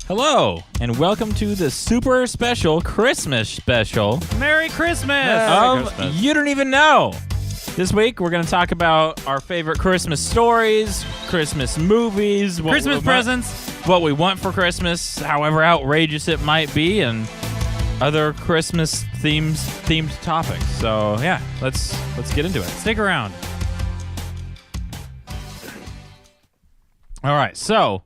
Hello, and welcome to the super special Christmas special Merry Christmas! of You Don't Even Know. This week, we're going to talk about our favorite Christmas stories, Christmas movies, Christmas presents, what we want for Christmas, however outrageous it might be, and other Christmas themed topics. So, yeah, let's get into it. Stick around. All right, so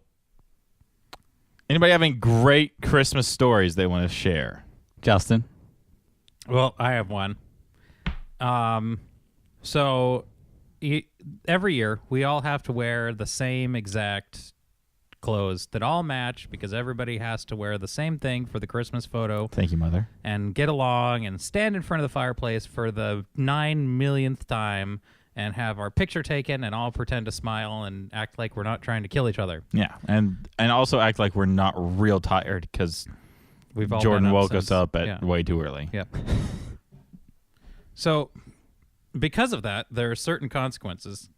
anybody have any great Christmas stories they want to share? Justin. Well, I have one. So every year we all have to wear the same exact clothes that all match because everybody has to wear the same thing for the Christmas photo. Thank you, Mother. And get along and stand in front of the fireplace for the 9 millionth time and have our picture taken and all pretend to smile and act like we're not trying to kill each other. Yeah, and also act like we're not real tired because We've all Jordan been up woke us since- up at yeah. way too early. Yep. So, because of that, there are certain consequences.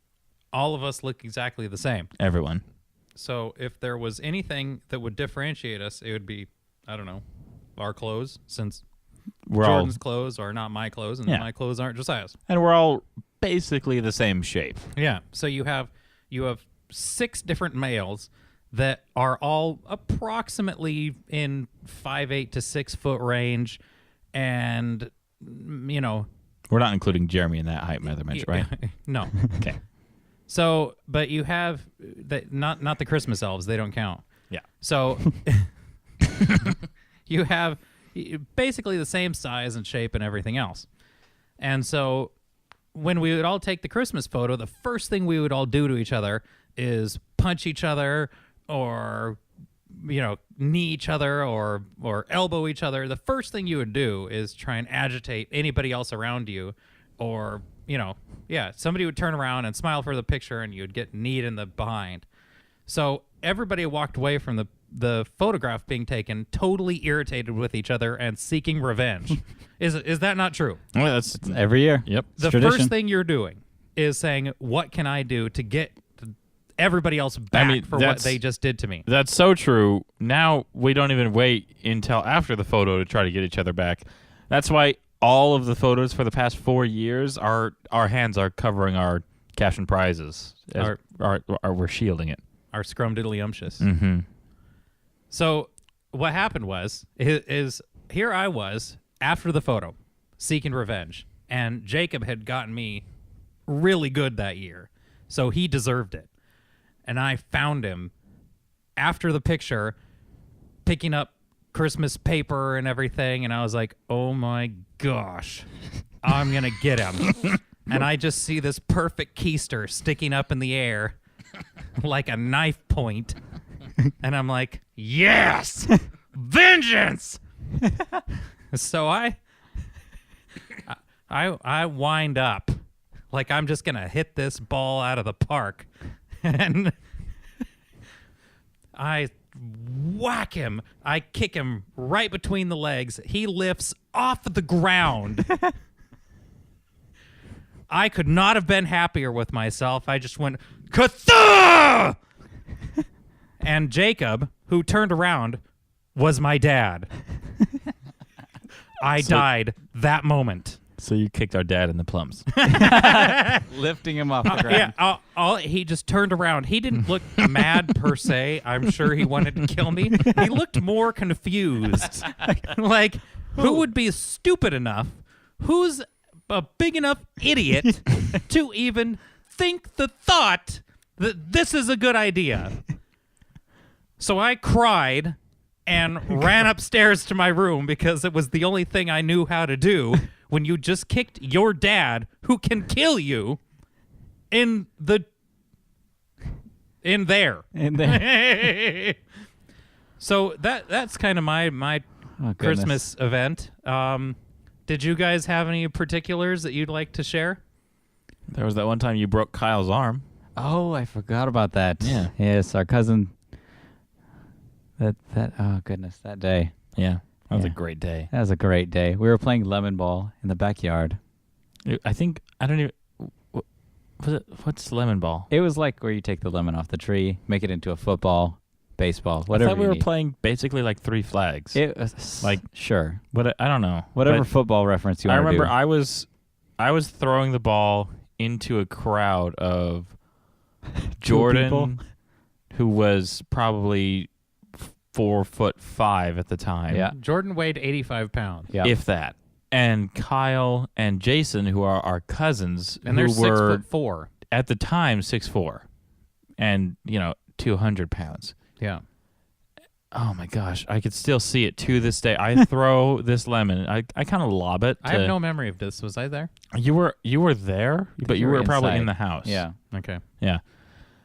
All of us look exactly the same. Everyone. So, if there was anything that would differentiate us, it would be, I don't know, our clothes, since We're Jordan's clothes are not my clothes, and Yeah. my clothes aren't Josiah's. and we're all basically the same shape. Yeah. So you have 6 different males that are all approximately in 5'8" to 6 foot range, and you know. We're not including Jeremy in that height measurement, right? No. Okay. So, but you have not the Christmas elves; they don't count. Yeah. So you have basically the same size and shape and everything else. And so when we would all take the Christmas photo, the first thing we would all do to each other is punch each other or knee each other or elbow each other. The first thing you would do is try and agitate anybody else around you, or somebody would turn around and smile for the picture and you'd get kneed in the behind. So everybody walked away from the photograph being taken totally irritated with each other and seeking revenge. Is that not true? Well, that's Every year. Yep. The tradition. first thing you're doing is saying, what can I do to get everybody else back for what they just did to me? That's so true. Now we don't even wait until after the photo to try to get each other back. That's why all of the photos for the past 4 years, our hands are covering our cash and prizes. We're shielding it. Our scrumdiddlyumptious. Mm-hmm. So what happened was here I was after the photo seeking revenge, and Jacob had gotten me really good that year, so he deserved it. And I found him after the picture picking up Christmas paper and everything, and I was like, oh my gosh, I'm gonna get him. And I just see this perfect keister sticking up in the air like a knife point. And I'm like, yes, vengeance. So I wind up like I'm just going to hit this ball out of the park. And I whack him. I kick him right between the legs. He lifts off the ground. I could not have been happier with myself. I just went, Katha! And Jacob, who turned around, was my dad. I died that moment. So you kicked our dad in the plums. Lifting him off the ground. Yeah, he just turned around. He didn't look mad per se. I'm sure he wanted to kill me. He looked more confused. Like, who would be stupid enough? Who's a big enough idiot to even think the thought that this is a good idea? So I cried and ran upstairs to my room because it was the only thing I knew how to do when you just kicked your dad, who can kill you, in there. In there. So that's kind of my Christmas event. Did you guys have any particulars that you'd like to share? There was that one time you broke Kyle's arm. Oh, I forgot about that. Yeah. Yes, our cousin. Oh goodness, that day. Yeah. That was a Yeah. great day. That was a great day. We were playing lemon ball in the backyard. I don't even. What's lemon ball? It was like where you take the lemon off the tree, make it into a football, baseball, I whatever. thought we you were need. playing basically like 3 flags. It was, Like- sure, But I don't know. whatever But football reference you I want to do. remember I was throwing the ball into a crowd of Jordan, who was probably 4'5" at the time. Yeah. Jordan weighed 85 pounds. Yeah. If that. And Kyle and Jason, who are our cousins, And they're who were 6'4". at the time 6'4", and 200 pounds. Yeah. Oh my gosh, I could still see it to this day. I throw this lemon. I kind of lob it. I have no memory of this. Was I there? You were there, but you you were were probably in inside. the house. Yeah. Okay. Yeah.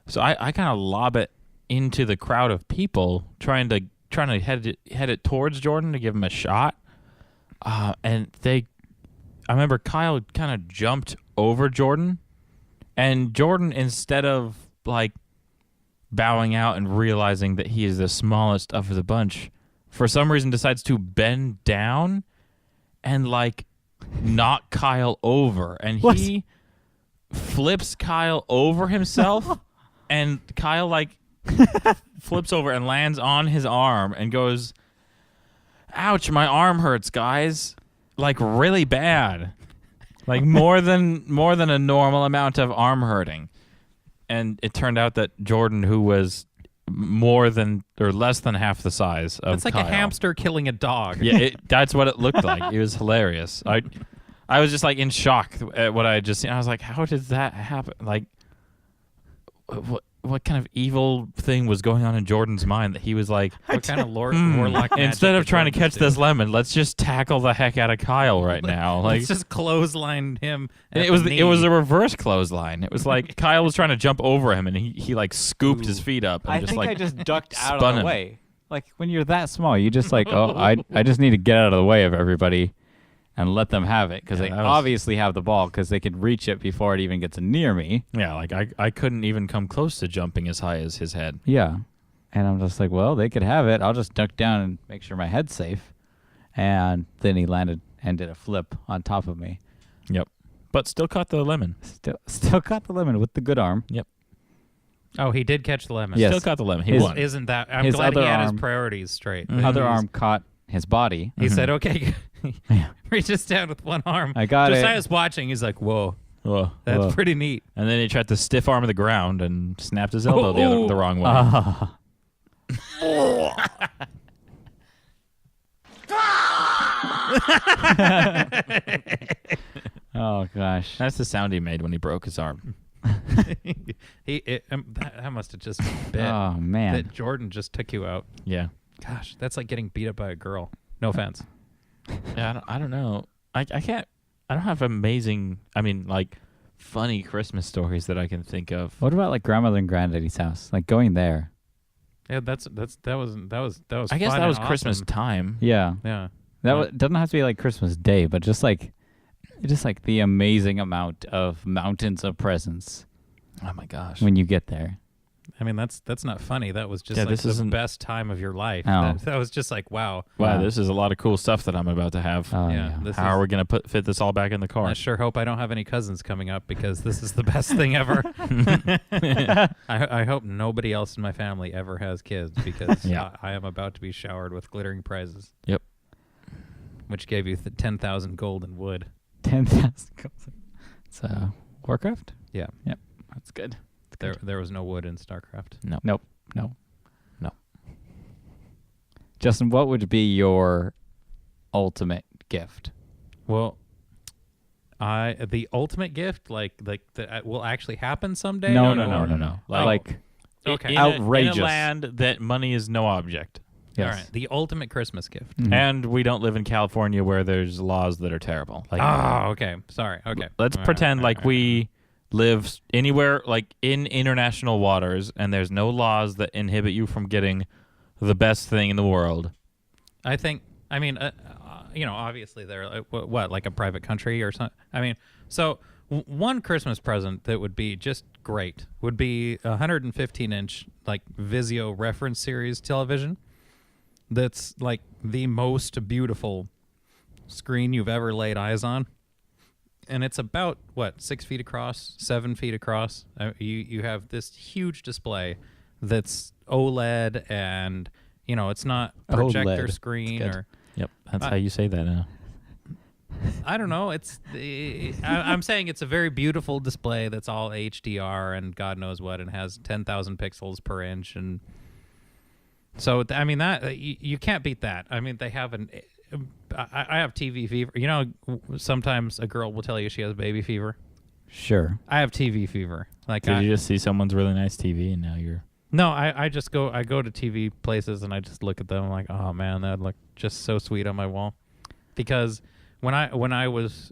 So I kind of lob it into the crowd of people, trying to head it towards Jordan to give him a shot. And I remember Kyle kind of jumped over Jordan, and Jordan, instead of like bowing out and realizing that he is the smallest of the bunch, for some reason decides to bend down and like knock Kyle over, and What? he flips Kyle over himself, and Kyle like flips over and lands on his arm and goes, "Ouch, my arm hurts, guys." Like really bad. Like more than a normal amount of arm hurting. And it turned out that Jordan, who was more than or less than half the size of It's like Kyle. a hamster killing a dog. Yeah, that's what it looked like. It was hilarious. I was just like in shock at what I had just seen. I was like, how did that happen? Like, what kind of evil thing was going on in Jordan's mind that he was like, What kind of warlock magic instead of did trying to Jordan catch do? this lemon, let's just tackle the heck out of Kyle right now. Like, Let's just clothesline him. and at it was the it was knee. a reverse clothesline. It was like Kyle was trying to jump over him, and he like scooped his feet up and I just think like I just ducked out spun of the him. way. Like when you're that small, you just like, oh, I just need to get out of the way of everybody and let them have it because Yeah, they that was- obviously have the ball because they can reach it before it even gets near me. yeah, like I couldn't even come close to jumping as high as his head. Yeah. And I'm just like, well, they could have it. I'll just duck down and make sure my head's safe. And then he landed and did a flip on top of me. Yep, but still caught the lemon. Still caught the lemon with the good arm. Oh, he did catch the lemon. Yes. Still caught the lemon. He His- won. Isn't that? I'm His glad he other had arm- his priorities straight. Mhm. Other He's- arm caught his body. He Mhm. said, "Okay." Yeah. Reaches down with one arm. I got it. Josiah's watching. He's like, "Whoa, Whoa. that's Whoa. pretty neat." And then he tried to stiff arm the ground and snapped his elbow the wrong way. Ah. Oh gosh. That's the sound he made when he broke his arm. That must have just been Oh man. that Jordan just took you out. Yeah. Gosh, that's like getting beat up by a girl. No offense. Yeah, I don't know. I can't. I don't have amazing. I mean, like funny Christmas stories that I can think of. What about like grandmother and granddaddy's house? Like going there. Yeah, that was. I guess fun that was and Christmas awesome. time. Yeah. Yeah. That Yeah. doesn't have to be like Christmas Day, but just like the amazing amount of mountains of presents Oh my gosh. when you get there. I mean, that's not funny. That was just Yeah, like this the isn't- best time of your life. Oh. That was just like, wow. Wow, Yeah. this is a lot of cool stuff that I'm about to have. Oh Yeah, yeah. this How are is- we gonna fit this all back in the car? I sure hope I don't have any cousins coming up because this is the best thing ever. I hope nobody else in my family ever has kids because Yeah. I am about to be showered with glittering prizes. Yep. Which gave you 10,000 gold and wood. 10,000 goals. It's Warcraft? Yeah. Yep. That's good. There was no wood in StarCraft. Nope. No. Justin, what would be your ultimate gift? Well, the ultimate gift, like that will actually happen someday. No. Like, Okay. in Outrageous. a land that money is no object. All Yes. right, the ultimate Christmas gift. Mhm. And we don't live in California where there's laws that are terrible. Like, Oh, okay. Sorry. Okay. let's All right, pretend all like right, we live anywhere like in international waters and there's no laws that inhibit you from getting the best thing in the world. I think. I mean, obviously they're what, like a private country or something. I mean, so one Christmas present that would be just great would be a 115-inch like Vizio reference series television. That's like the most beautiful screen you've ever laid eyes on. And it's about, what, 6 feet across, 7 feet across. You have this huge display that's OLED and it's not projector OLED. screen That's or Yep, that's how you say that now. I don't know. I'm saying it's a very beautiful display that's all HDR and God knows what, and has 10,000 pixels per inch, and so I mean that you can't beat that. I mean they have I have TV fever. Sometimes a girl will tell you she has baby fever. Sure. I have TV fever. Like Did you just see someone's really nice TV and now you're... No, I just go to TV places and I just look at them. I'm like, oh man, that'd look just so sweet on my wall, because when I was,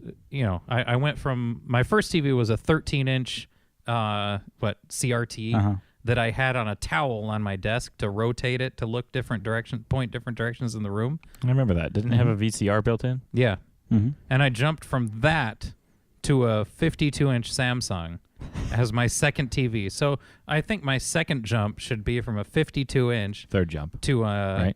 I went from my first TV was a 13-inch, CRT that I had on a towel on my desk to rotate it to look different directions in the room. I remember that. Didn't it have a VCR built in? Yeah, Mm-hmm. and I jumped from that to a 52-inch Samsung as my second TV. So I think my second jump should be from a 52-inch Third jump. to Right.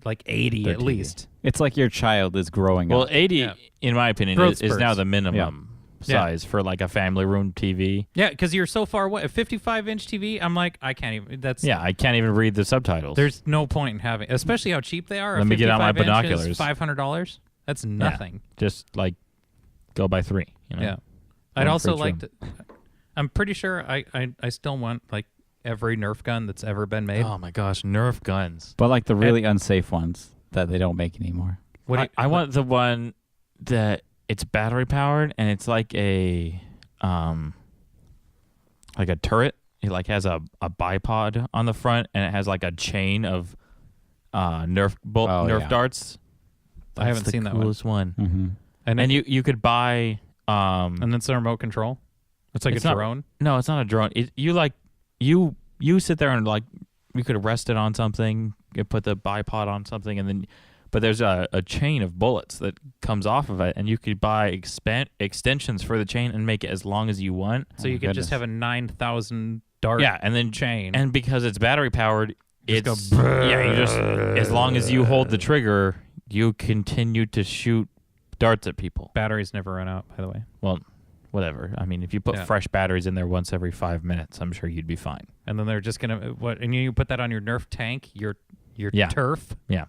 like 80 Third at TV. least. It's like your child is growing Well, up. 80, Yeah. in my opinion, Growth is now spurts. the minimum size for like a family room TV. Yeah, because you're so far away. A 55-inch TV, I'm like, I can't even. Yeah, I can't even read the subtitles. There's no point in having, especially how cheap they are. Let me get out my 55 inch is binoculars. $500. That's nothing. Just like go by 3. Yeah. One I'd for also each like room. to. I'm pretty sure I still want like every Nerf gun that's ever been made. Oh my gosh, Nerf guns. But like the really unsafe ones that they don't make anymore. I want the one that it's battery powered and it's like a turret. It like has a bipod on the front and it has like a chain of Nerf yeah. darts. I haven't That's seen the that one. coolest one. Mm-hmm. And you could buy and it's a remote control. It's like It's a not- drone. no, it's not a drone. You sit there and like you could rest it on something, you put the bipod on something, and then but there's a chain of bullets that comes off of it, and you could buy extensions for the chain and make it as long as you want. So you my could just goodness. have a 9,000 dart Yeah, and then chain. and because it's battery powered, Just it's go you just as long as you hold the trigger, you continue to shoot darts at people. batteries never run out, by the way. Well, whatever. I mean, if you put Yeah. fresh batteries in there once every 5 minutes, I'm sure you'd be fine. And then they're just gonna and you put that on your Nerf tank, your Yeah. turf, Yeah.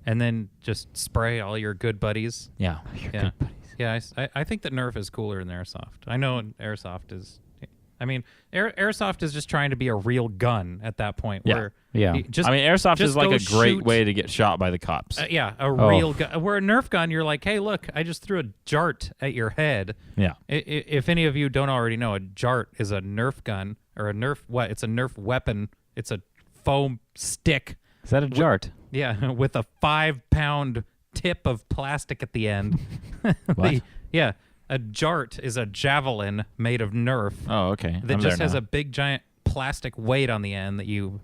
and then just spray all your good buddies. Yeah. Yeah, yeah. I think that Nerf is cooler than Airsoft. I know Airsoft is. I mean, Airsoft is just trying to be a real gun at that point. Yeah. Where Yeah. you just I mean, airsoft just is like go a great shoot- way to get shot by the cops. yeah, a real gun. Where a Nerf gun, you're like, hey, look, I just threw a jart at your head. Yeah. If any of you don't already know, a jart is a Nerf gun or a Nerf what? It's a Nerf weapon. It's a foam stick. Is that a jart? Yeah, with a 5-pound tip of plastic at the end. What? Yeah, a jart is a javelin made of Nerf Oh, okay. that I'm just there has now. a big giant plastic weight on the end that you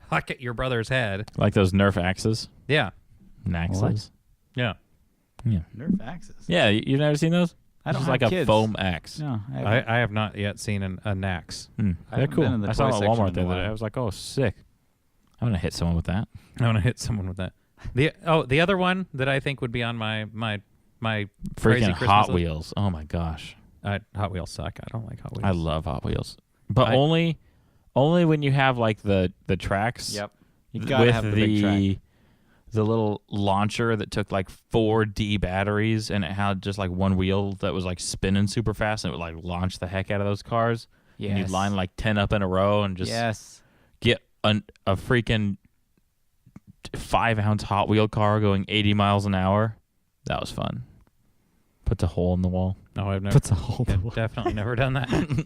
huck at your brother's head. Like those Nerf axes. Yeah, Axes. yeah. Yeah. Nerf axes. Yeah, you've never seen those? I It's don't just have like kids. a foam axe. No, I have not yet seen a Nax. Hmm. I They're haven't cool. been in the I saw toy them at section Walmart in the a other day. while. I was like, oh, sick. I'm going to hit someone with that. I want to hit someone with that. The other one that I think would be on my crazy Freaking Christmas Hot list- Wheels. Oh, my gosh. Hot Wheels suck. I don't like Hot Wheels. I love Hot Wheels. But I- only when you have like the tracks. Yep. You th- gotta with have the big track. the little launcher that took like 4D batteries and it had just like one wheel that was like spinning super fast and it would like launch the heck out of those cars. And you'd Yes. line like 10 up in a row and just Yes. get a freaking 5-ounce Hot Wheel car going 80 miles an hour. That was fun. Puts a hole in the wall. No, I've never. Puts a hole in the wall. Definitely never done that.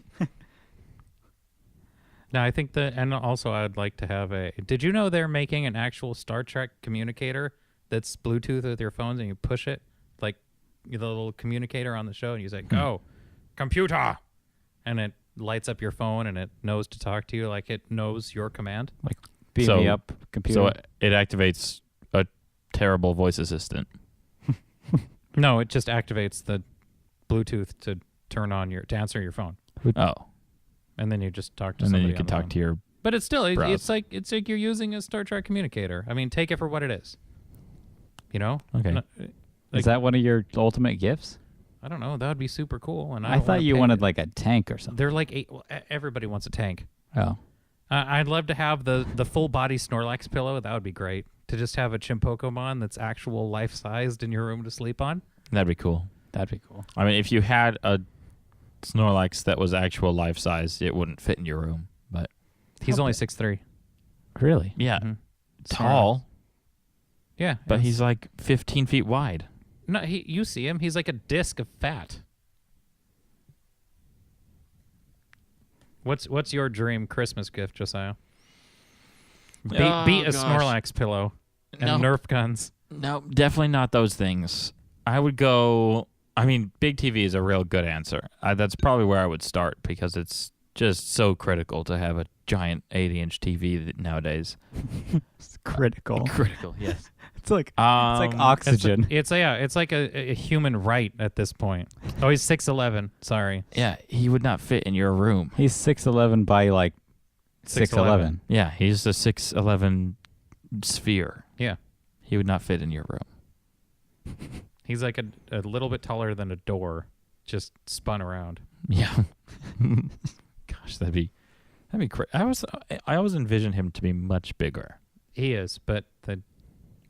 No, I think and also I'd like to have a. Did you know they're making an actual Star Trek communicator that's Bluetooth with your phones and you push it like the little communicator on the show and you say go, computer, and it lights up your phone and it knows to talk to you like it knows your command. Beam So- me up, computer. So it activates a terrible voice assistant. No, it just activates the Bluetooth to to answer your phone, Oh. and then you just talk to And then somebody. you can on the talk phone. to your... But it's still browse. it's like you're using a Star Trek communicator. I mean, take it for what it is. You know? Okay. No- Is that one of your ultimate gifts? I don't know. That would be super cool. And I don't thought wanna you pay- wanted like a tank or something. They're like everybody wants a tank. Oh. I'd love to have the full body Snorlax pillow. That would be great. To just have a Chimpokemon that's actual life sized in your room to sleep on. That'd be cool. That'd be cool. I mean, if you had a Snorlax that was actual life size, it wouldn't fit in your room. But He's How only big? 6'3". really, yeah, Mhm. tall, Yeah, but it's- he's like 15 feet wide. no. You see him? He's like a disc of fat. What's your dream Christmas gift, Josiah? Beat a gosh. Snorlax pillow and No. Nerf guns. No, definitely not those things. I would go. I mean, big TV is a real good answer. That's probably where I would start because it's just so critical to have a giant 80-inch TV nowadays. It's critical. Critical, yes. It's like Um, oxygen. It's like a human right at this point. Oh, he's 6'11". Sorry. Yeah, he would not fit in your room. He's 6'11" by like 6'11". Yeah, he's a 6'11" sphere. Yeah. He would not fit in your room. He's like a little bit taller than a door, just spun around. Yeah. Gosh, that'd be I always envisioned him to be much bigger. He is, but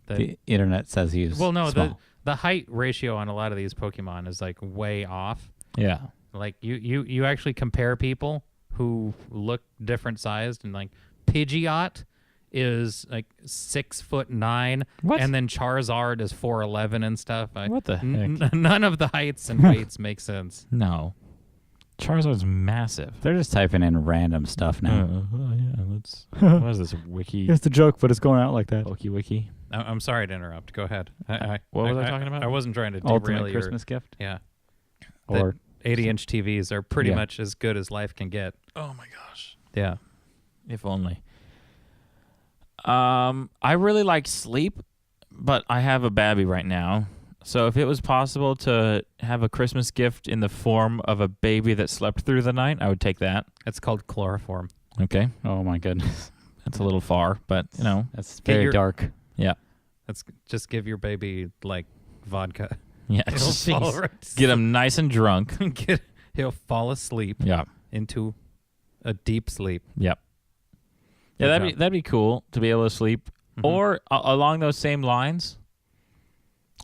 The internet says he's well, no, small. the height ratio on a lot of these Pokemon is like way off. Yeah. Like you actually compare people who look different sized, and like Pidgeot is like 6'9", What? and then Charizard is 4'11" and stuff. What the None of the heights and weights make sense. No. Charizard's massive. They're just typing in random stuff now. Yeah, let's. What is this wiki? It's a joke, but it's going out like that. Wiki. I'm sorry to interrupt. Go ahead. What was I talking about? I wasn't trying to derail Ultimate your Christmas gift, Yeah. or 80-inch TVs are pretty Yeah. much as good as life can get. Oh my gosh. Yeah. If only. I really like sleep, but I have a babby right now. So if it was possible to have a Christmas gift in the form of a baby that slept through the night, I would take that. It's called chloroform. Okay. oh my goodness, That's a little far, but you know. that's Get very your- dark. Yeah. Let's just give your baby like vodka. Yeah. He'll fall Jeez. right Get him nice and drunk. He'll fall asleep Yeah. into a deep sleep. Yep. Good Yeah, job. that'd be cool to be able to sleep. Mhm. Or along those same lines,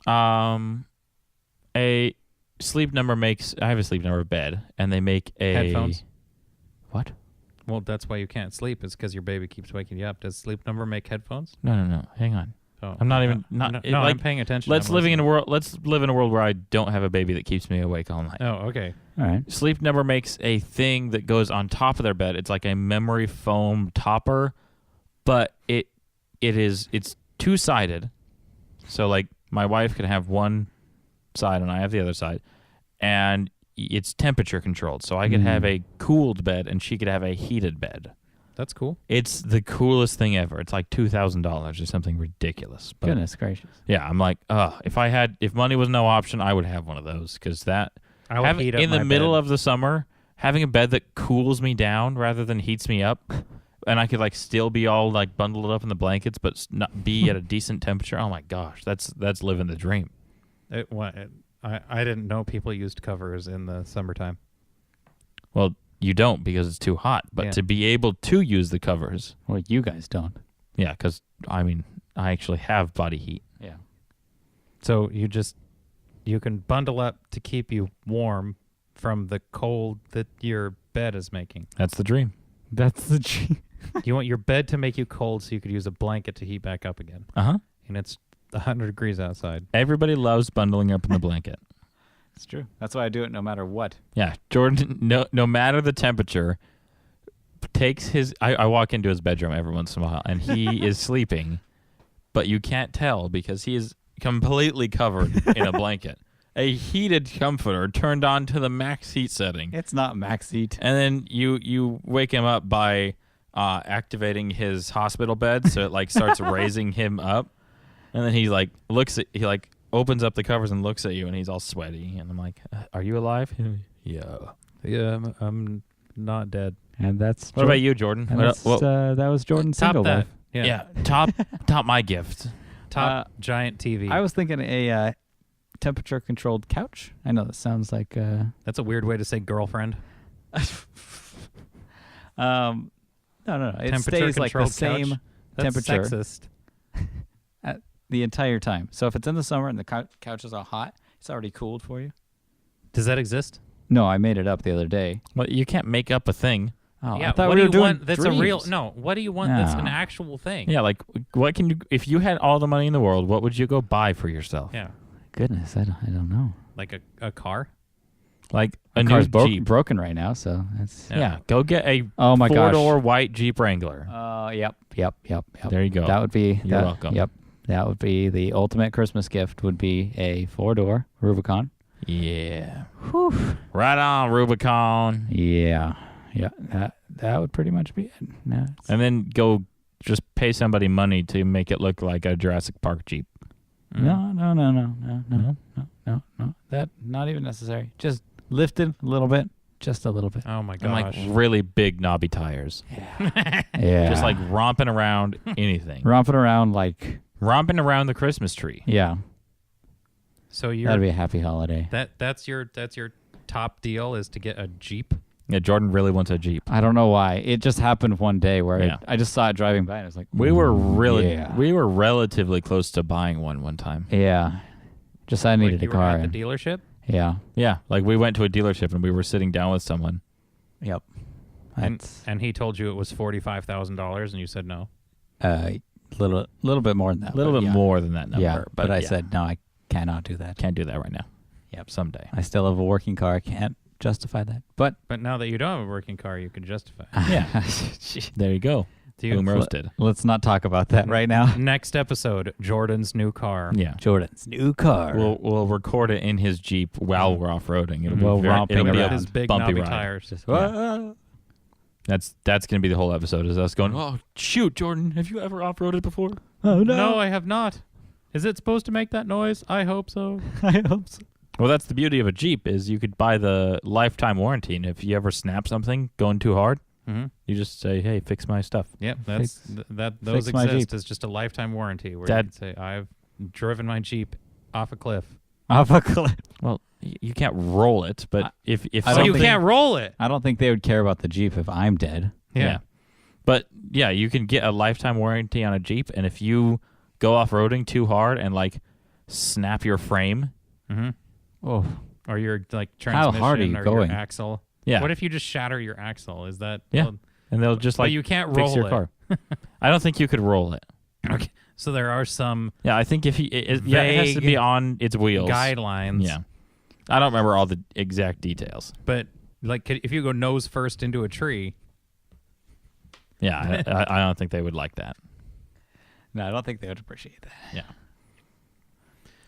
a sleep number makes. I have a sleep number bed, and they make a Headphones? What? Well, that's why you can't sleep. Is because your baby keeps waking you up. Does Sleep Number make headphones? No. Hang on. Oh, I'm not even not. No, it, no, like, I'm paying attention. let's I'm live in a listening. world. Let's live in a world where I don't have a baby that keeps me awake all night. Oh, okay. All right. Sleep Number makes a thing that goes on top of their bed. It's like a memory foam topper, but it's two-sided. So like my wife can have one side and I have the other side, and it's temperature controlled. So I could have a cooled bed and she could have a heated bed. That's cool. It's the coolest thing ever. It's like $2,000 or something ridiculous. But Goodness gracious. yeah, I'm like, if money was no option, I would have one of those because that I would heat up in the my middle bed. of the summer, having a bed that cools me down rather than heats me up, and I could like still be all like bundled up in the blankets, but not be at a decent temperature. Oh my gosh, that's living the dream. I didn't know people used covers in the summertime. Well, you don't because it's too hot, but Yeah. to be able to use the covers, Well, you guys don't. yeah, because I mean, I actually have body heat. Yeah. So you can bundle up to keep you warm from the cold that your bed is making. That's the dream. That's the G. You want your bed to make you cold so you could use a blanket to heat back up again. Uh-huh. And it's 100 degrees outside. Everybody loves bundling up in the blanket. It's true. That's why I do it no matter what. Yeah, Jordan, no matter the temperature, takes his. I walk into his bedroom every once in a while, and he is sleeping, but you can't tell because he is completely covered in a blanket. A heated comforter turned on to the max heat setting, It's not max heat. and then you wake him up by activating his hospital bed, so it like starts raising him up, and then he opens up the covers and looks at you, and he's all sweaty, and I'm like, "Are you alive?" Yeah. Yeah, I'm not dead. And that's What about you, Jordan? And What- that's, what- that was Jordan's Top single that. life. Yeah. top my gift. Top giant TV. I was thinking a temperature controlled couch. I know that sounds like That's a weird way to say girlfriend. No. It Temperature stays like the controlled same couch? That's temperature sexist. the entire time. So if it's in the summer and the couch is all hot, it's already cooled for you. Does that exist? No, I made it up the other day. Well, you can't make up a thing. Oh, Yeah. I thought What we do were you doing want? That's a real. dreams. No. What do you want? That's an No. actual thing. Yeah, like what can you? If you had all the money in the world, what would you go buy for yourself? Yeah. Goodness, I don't know. Like a car. Like a The new car's Jeep. broken right now, so that's. Yeah, go get a Oh my gosh. 4-door white Jeep Wrangler. Yep. There you go. That would be. You're welcome. Yep. That would be the ultimate Christmas gift. Would be a 4-door Rubicon. Yeah. Whew. Right on, Rubicon. Yeah. That would pretty much be it. No, And then go just pay somebody money to make it look like a Jurassic Park Jeep. No. That not even necessary. Just lift it a little bit, just a little bit. Oh my And gosh. like really big knobby tires. Yeah. Just like romping around anything. romping around like Romping around the Christmas tree. yeah. So you're That'd be a happy holiday. that's your top deal is to get a Jeep. Yeah, Jordan really wants a Jeep. I don't know why. It just happened one day where Yeah. I just saw it driving by and I was like, We were yeah. we were relatively close to buying one time. Yeah. Just I Like needed you a were car. at the dealership. Yeah. Yeah, like we went to a dealership and we were sitting down with someone. Yep. And he told you it was $45,000 and you said no. Little bit more than that. A little but bit yeah. more than that number. Yeah. But I yeah, said no, I cannot do that. can't do that right now. Yep. Someday. I still have a working car. I can't justify that. But But now that you don't have a working car, you can justify it. Yeah. There you go. Do you- Boom roasted. let's not talk about that right now. Next episode, Jordan's new car. Yeah. Jordan's new car. We'll record it in his Jeep while we're off roading. It'll While be very, romping it'll be around. a His big bumpy knobby ride. tires. Just, Yeah. That's gonna be the whole episode is us going, oh shoot, Jordan, have you ever off roaded before? oh No, I have not. Is it supposed to make that noise? I hope so. I hope so. Well, that's the beauty of a Jeep is you could buy the lifetime warranty, and if you ever snap something going too hard, Mm-hmm. you just say, hey, fix my stuff. Yep, that's those fix my exist Jeep. as just a lifetime warranty where Dad- you can say I've driven my Jeep off a cliff. Off a cliff. Well, you can't roll it, but if I So don't you think- can't roll it. I don't think they would care about the Jeep if I'm dead. Yeah. But yeah, you can get a lifetime warranty on a Jeep, and if you go off roading too hard and like snap your frame, Mm-hmm. Oh, Or your like How transmission hard are you or going? your axle. yeah, What if you just shatter your axle? Is that Yeah. and they'll just but like you can't fix roll your it. car. I don't think you could roll it. Okay. So there are some Yeah, I think if it has to Vague be on its wheels. guidelines. Yeah, I don't remember all the exact details. But like if you go nose first into a tree, Yeah, I don't think they would like that. no, I don't think they would appreciate that. Yeah.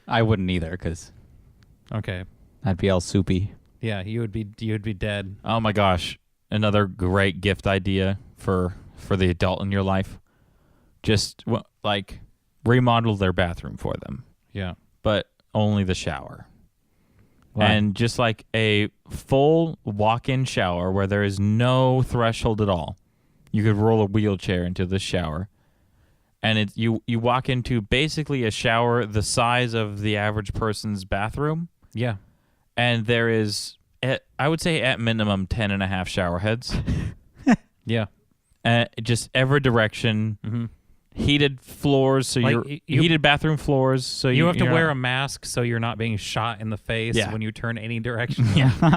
I wouldn't either because okay. I'd be all soupy. Yeah, you would be dead. Oh my gosh, another great gift idea for the adult in your life. Just like remodel their bathroom for them, Yeah. but only the shower. Why? And just like a full walk-in shower where there is no threshold at all. You could roll a wheelchair into the shower. And you walk into basically a shower the size of the average person's bathroom. Yeah. And there is, I would say at minimum 10 and a half shower heads. Yeah. Just every direction. Mm-hmm. Heated floors, so Like, you're you- heated bathroom floors, so You have to you're wear not- a mask so you're not being shot in the face Yeah. when you turn any direction. Yeah.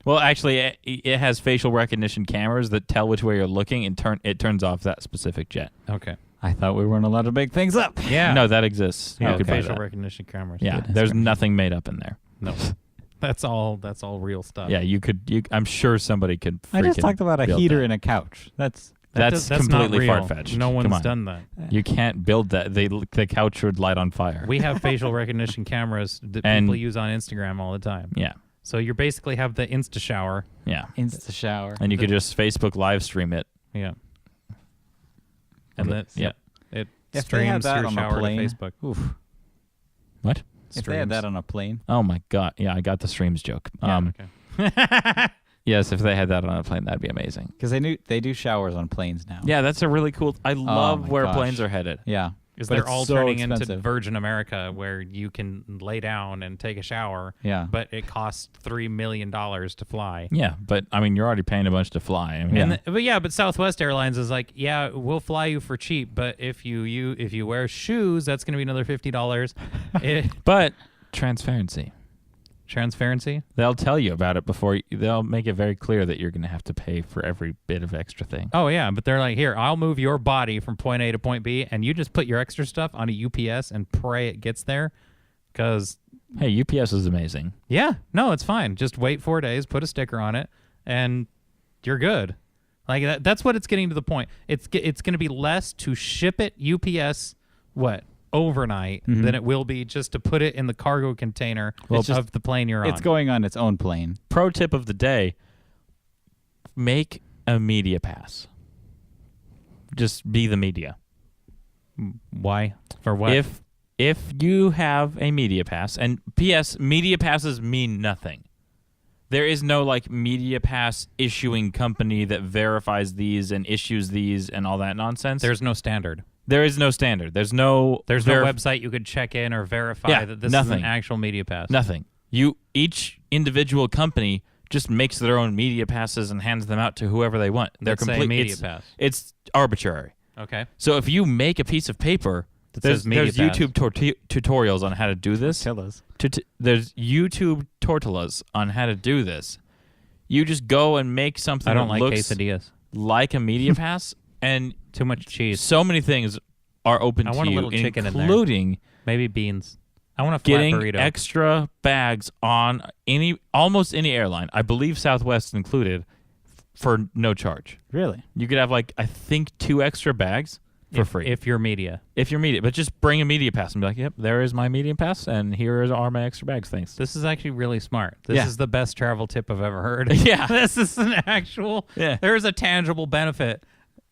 Well, actually, it has facial recognition cameras that tell which way you're looking, and it turns off that specific jet. Okay. I thought we weren't allowed to make things up. Yeah. No, that exists. Yeah, You could buy facial that. recognition cameras. Yeah, Goodness there's gracious. nothing made up in there. No. That's all real stuff. Yeah, I'm sure somebody could. I just freaking talked about a build heater that. in a couch. That's That's not completely real. far-fetched. No Come one's on. done that. You can't build that. The couch would light on fire. We have facial recognition cameras that And- people use on Instagram all the time. Yeah, So you basically have the Insta shower. yeah. Insta shower. And you could just Facebook live stream it. Yeah. And then yeah. it If they had streams that your on a shower to plane, Facebook. Oof. What? If they had that on a plane, Oh my god. Yeah, I got the streams joke. Yeah, okay. Yes, if they had that on a plane, that'd be amazing. because they do showers on planes now. Yeah, that's a really cool. I love my where gosh. planes are headed. Yeah. Is But they're it's all so turning into expensive. Virgin America where you can lay down and take a shower, Yeah. but it costs $3 million to fly. Yeah, but I mean, you're already paying a bunch to fly. I mean, But Southwest Airlines is like, yeah, we'll fly you for cheap, but if you wear shoes, that's going to be another $50. but transparency. Transparency. They'll tell you about it before. They'll make it very clear that you're going to have to pay for every bit of extra thing. Oh yeah, but they're like, here, I'll move your body from point A to point B, and you just put your extra stuff on a UPS and pray it gets there, because Hey, UPS is amazing. yeah, no, it's fine. Just wait 4 days, put a sticker on it, and you're good. Like that's what it's getting to the point. It's going to be less to ship it UPS overnight than it will be just to put it in the cargo container of the plane you're on. It's going on its own plane. Pro tip of the day: make a media pass. Just be the media. Why? For what? If you have a media pass, and P.S. media passes mean nothing. There is no like media pass issuing company that verifies these and issues these and all that nonsense. There's no standard. There is no standard. There's no website you could check in or verify that this is an actual media pass. Nothing. Each individual company just makes their own media passes and hands them out to whoever they want. They're Let's say complete media pass. It's arbitrary. Okay. So if you make a piece of paper, says media there's pass. YouTube tutorials on how to do this. Tortillas. There's YouTube tortillas on how to do this. You just go and make something I don't that like looks quesadillas. like a media pass, and Too much cheese. so many things are open I to want a you, little chicken in there. including Maybe beans. I want a flat getting burrito. extra bags on almost any airline. I believe Southwest included, for no charge. Really? You could have I think 2 extra bags for free if you're media. if you're media. But just bring a media pass and be like, "Yep, there is my media pass, and here are my extra bags. Thanks." This is actually really smart. This Yeah. is the best travel tip I've ever heard. Yeah. This is an actual. Yeah. There's a tangible benefit.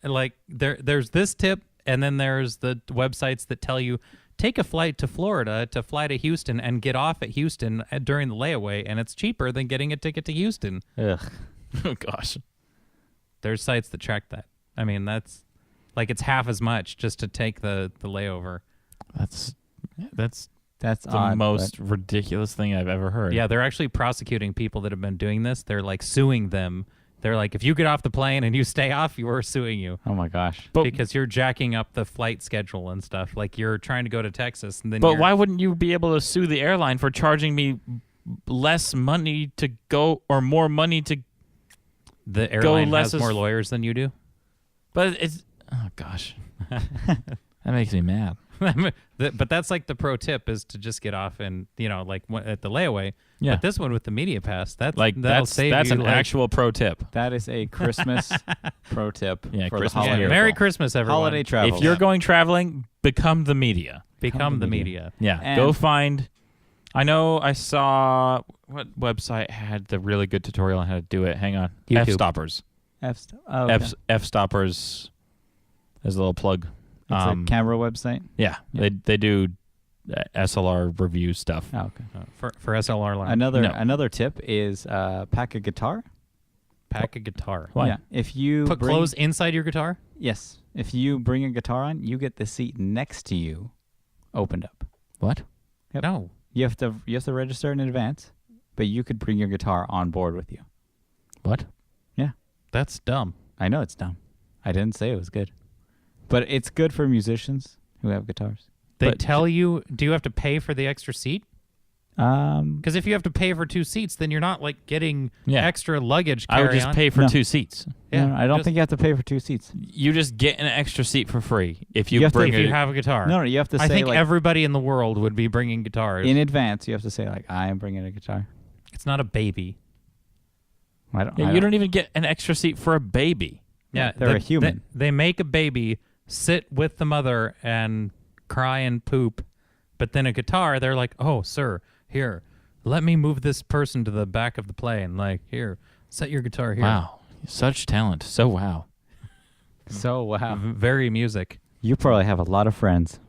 Like there's this tip, and then there's the websites that tell you take a flight to Florida to fly to Houston and get off at Houston during the layaway, and it's cheaper than getting a ticket to Houston. Ugh. Oh gosh. There's sites that track that. I mean, that's like it's half as much just to take the layover. That's That's the odd, most ridiculous thing I've ever heard. Yeah, they're actually prosecuting people that have been doing this. They're like suing them. They're like, if you get off the plane and you stay off, we're suing you. Oh my gosh. But Because you're jacking up the flight schedule and stuff. Like you're trying to go to Texas, and then But why wouldn't you be able to sue the airline for charging me less money to go or more money to? the airline less has as- more lawyers than you do? But it's gosh, that makes me mad. But that's like the pro tip is to just get off and at the layaway. Yeah. But this one with the media pass, that'll That's save you an actual pro tip. That is a Christmas pro tip Yeah, for Christmas the holiday. miracle. Merry Christmas, everyone. Holiday travel. If you're going traveling, become the media. Become the media. media. Yeah, And- go find. I know I saw what website had the really good tutorial on how to do it. Hang on, YouTube. F-Stoppers. Oh, okay. F-Stoppers is a little plug. It's a camera website. Yeah, Yeah. they do SLR review stuff. Oh, okay. For SLR line. Another tip is pack a guitar. Pack a guitar. Why? Yeah. If you Put bring, clothes inside your guitar? Yes. If you bring a guitar on, you get the seat next to you opened up. What? Yep. No. You have to register in advance, but you could bring your guitar on board with you. What? That's dumb. I know it's dumb. I didn't say it was good, but it's good for musicians who have guitars. They But- tell you, do you have to pay for the extra seat? Because if you have to pay for 2 seats, then you're not like getting Yeah. extra luggage I would carry just on. pay for No. 2 seats. Yeah, no, I don't just- think you have to pay for 2 seats. You just get an extra seat for free if you You have to- bring if you it. have a guitar. No, you have to say I think like everybody in the world would be bringing guitars. in advance. You have to say like I am bringing a guitar. It's not a baby. I don't. Yeah, I you don't even get an extra seat for a baby. Yeah, they're a human. They make a baby sit with the mother and cry and poop, but then a guitar, they're like, "Oh, sir, here, let me move this person to the back of the plane. Like, here, set your guitar here." Wow, such talent. So wow. So wow, Very music. you probably have a lot of friends.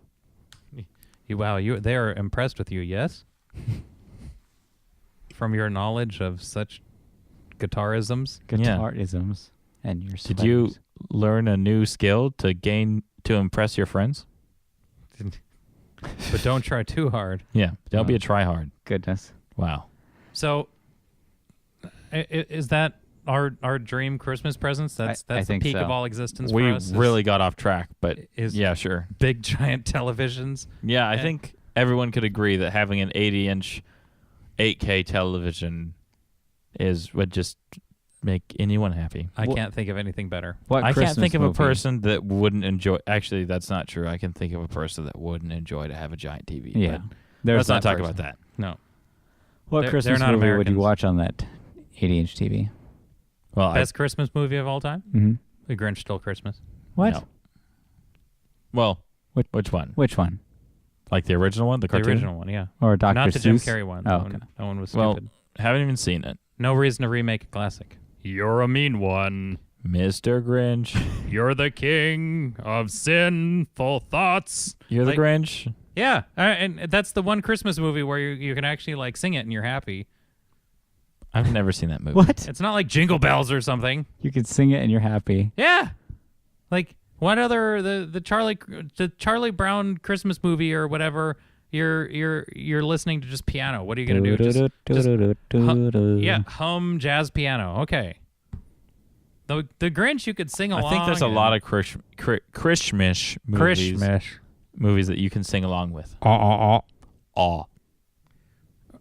They are impressed with you. Yes. From your knowledge of such guitarisms. Guitarisms and your. Did you sweaters. learn a new skill to impress your friends? but don't try too hard. Yeah, don't be a tryhard. Goodness. Wow. So, is that our dream Christmas presents? That's I the think peak so. of all existence We for us. really got off track, but is yeah, sure. big giant televisions. Yeah, I And- think everyone could agree that having an 80-inch 8K television would just make anyone happy. I can't think of anything better. What I Christmas can't think of a movie? person that wouldn't enjoy. Actually, that's not true. I can think of a person that wouldn't enjoy to have a giant TV. Yeah. but There's let's not that talk person. about that. No. What They're Christmas not movie would you Americans. watch on that 80-inch TV? Well, Best Christmas movie of all time? Mm-hmm. The Grinch Stole Christmas. What? No. Well, Which- which one? Which one? Like the original one, the The cartoon? original one, yeah. Or Dr. Not the Jim Seuss? Carrey one. Oh, That okay. that one was Well, stupid. haven't even seen it. No reason to remake a classic. You're a mean one. Mr. Grinch. You're the king of sinful thoughts. You're the Like- Grinch. Yeah, and that's the one Christmas movie where you can actually like sing it and you're happy. I've never seen that movie. What? It's not like Jingle Bells or something. You can sing it and you're happy. Yeah, like what other the Charlie Brown Christmas movie or whatever. You're listening to just piano. What are you gonna do? Just hum jazz piano. Okay. The Grinch you could sing along. I think there's a lot of Christmas movies that you can sing along with. Aw.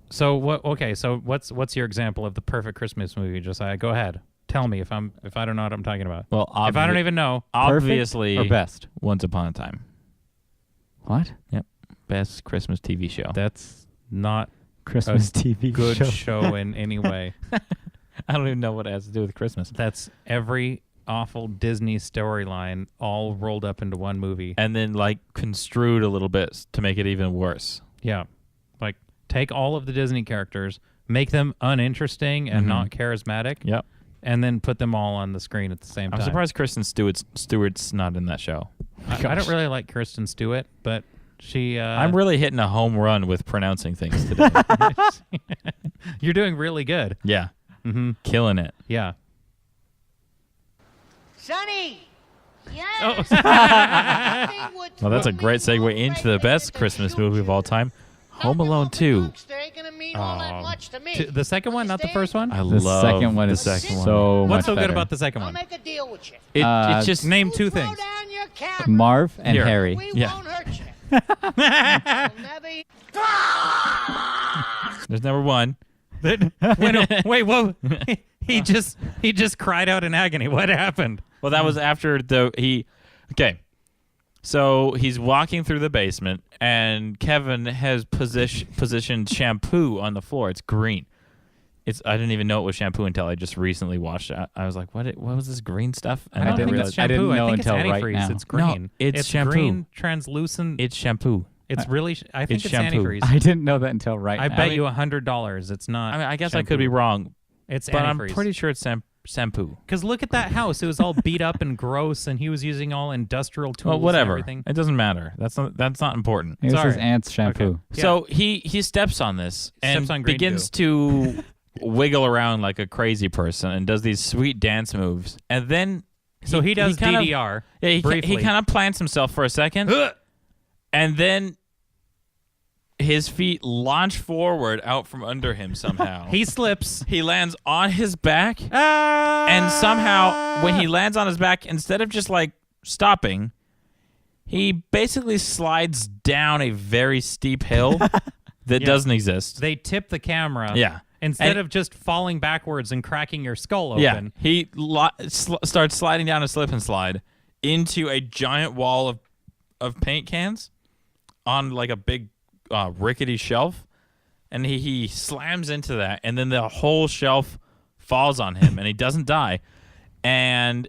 So what? Okay, so what's your example of the perfect Christmas movie, Josiah? Go ahead. Tell me if I don't know what I'm talking about. Well, If I don't even know, obviously, Or best? Once Upon a Time. What? Best Christmas TV show. that's not Christmas a TV good show. show in any way. I don't even know what it has to do with Christmas. That's every awful Disney storyline all rolled up into one movie. And then like construed a little bit to make it even worse. Yeah. Like take all of the Disney characters, make them uninteresting and Mhm. not charismatic, Yep. and then put them all on the screen at the same I'm time. surprised Kristen Stewart's not in that show. I don't really like Kristen Stewart, but she I'm really hitting a home run with pronouncing things today. you're doing really good. Yeah. Mm-hmm. Killing it. Yeah. Sonny! Oh. Well, that's a great segue into the best Christmas movie of all time, Home Alone 2. The second one, not the first one? I The love second one the is second one. so What's much so good better. about the second I'll one? make a deal with you. It's just Name You two throw things. down your camera, Marv and Here. Harry. we Yeah. won't hurt you. We'll never eat- There's number one. Wait, whoa. He just cried out in agony. What happened? Well, that was after Okay. So he's walking through the basement, and Kevin has positioned shampoo on the floor. It's green. I didn't even know it was shampoo until I just recently watched it. I was like, what was this green stuff? And I don't didn't think realize- it's I shampoo. didn't know I think it's until right antifreeze. now. It's green. No, it's shampoo. green, translucent. It's shampoo. It's really. I think it's it's shampoo. antifreeze. I didn't know that until right I now. bet you $100 it's not. I mean, I guess I shampoo. could be wrong, It's but I'm antifreeze. pretty sure it's shampoo. Because look at that house. It was all beat up and gross, and he was using all industrial tools. Well, whatever. And everything. It doesn't matter. That's not important. It was his Sorry. aunt's shampoo. Okay. Yeah. So he steps on this and Steps on green begins to wiggle around like a crazy person and does these sweet dance moves. And then So he does kind of- DDR. Yeah, he briefly. kind of plants himself for a second, and then his feet launch forward out from under him somehow. He slips. He lands on his back, and somehow when he lands on his back, instead of just like stopping, he basically slides down a very steep hill that doesn't exist. They tip the camera. Yeah. Instead And- of just falling backwards and cracking your skull open. Yeah, he starts sliding down a slip and slide into a giant wall of paint cans on like a big rickety shelf, and he slams into that, and then the whole shelf falls on him, and he doesn't die, and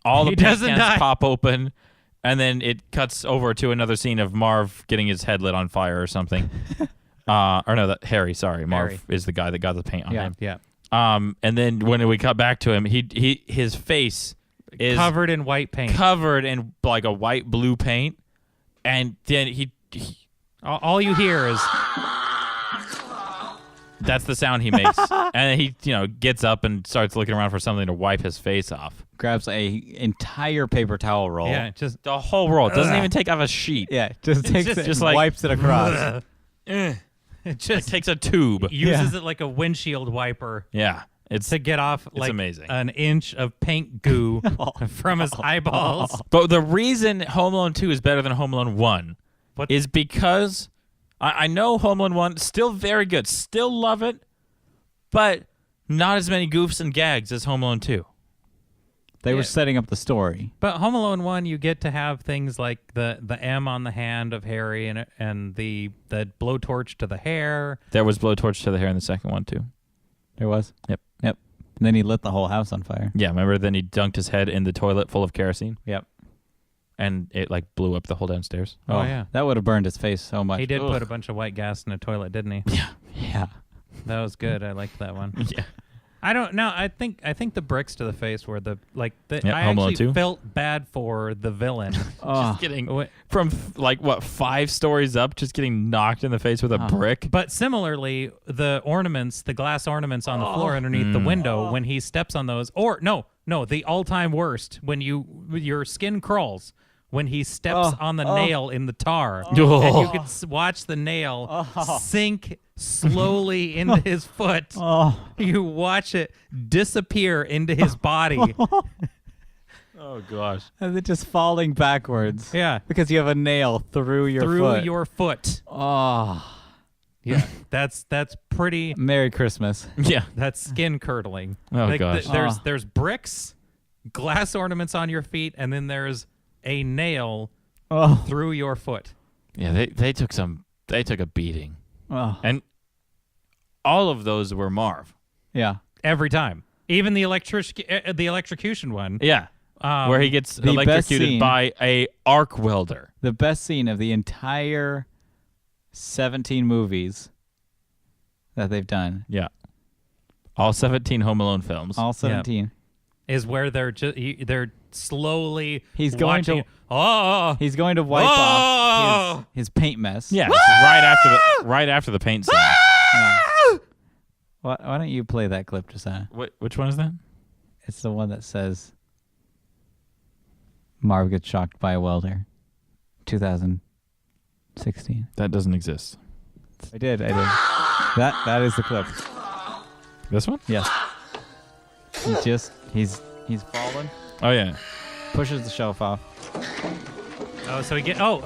all the He paint doesn't cans die. pop open, and then it cuts over to another scene of Marv getting his head lit on fire or something. Or no, Harry. Sorry, Marv Harry. is the guy that got the paint on Yeah. him. Yeah. And then when we cut back to him, his face is Covered in white paint. covered in like a white blue paint, and then he All you hear is That's the sound he makes. And then he, gets up and starts looking around for something to wipe his face off. Grabs a entire paper towel roll. Yeah, just The whole roll. Doesn't even take off a sheet. Yeah, just takes just- it just and like- wipes it across. it Like just takes a tube. uses it like a windshield wiper Yeah. It's to get off like amazing. an inch of paint goo from his eyeballs. But the reason Home Alone 2 is better than Home Alone 1 What- is because I know Home Alone 1 still very good. Still love it, but not as many goofs and gags as Home Alone 2. They Yeah. were setting up the story. But Home Alone 1, you get to have things like the M on the hand of Harry and the blowtorch to the hair. There was blowtorch to the hair in the second one, too. There was. Yep. And then he lit the whole house on fire. Yeah, remember then he dunked his head in the toilet full of kerosene? Yep. And it, blew up the whole downstairs. Oh, yeah. That would have burned his face so much. He did Ugh. put a bunch of white gas in a toilet, didn't he? Yeah. That was good. I liked that one. Yeah. I don't know. I think the bricks to the face were the Yep, I Home Alone actually 2. felt bad for the villain. Oh. Just getting Wait, from 5 stories up, just getting knocked in the face with a brick. But similarly, the glass ornaments on the floor underneath the window, when he steps on those, or no, the all-time worst, when your skin crawls when he steps on the nail in the tar, and you can watch the nail sink slowly into his foot. You watch it disappear into his body. Oh gosh. And then just falling backwards. Yeah. Because you have a nail through your Through foot. your foot. Oh. Yeah. That's pretty. Merry Christmas. Yeah. That's skin curdling. Oh, gosh. There's bricks, glass ornaments on your feet, and then there's a nail Oh. through your foot. Yeah, they took a beating. Oh. And all of those were Marv. Yeah. Every time. Even the electrocution one. Yeah. Where he gets the best electrocuted scene- by a arc welder. The best scene of the entire 17 movies that they've done. Yeah. All 17 Home Alone films. All 17. Is where they're slowly He's going to- watching- He's going to wipe Oh! off his paint mess. Yeah, it's right after the paint scene. Yeah. Why don't you play that clip, Josiah? Which one is that? It's the one that says Marv gets shocked by a welder. 2016. That doesn't exist. I did. That is the clip. This one? Yes. He's fallen, Oh yeah. pushes the shelf off. Oh, so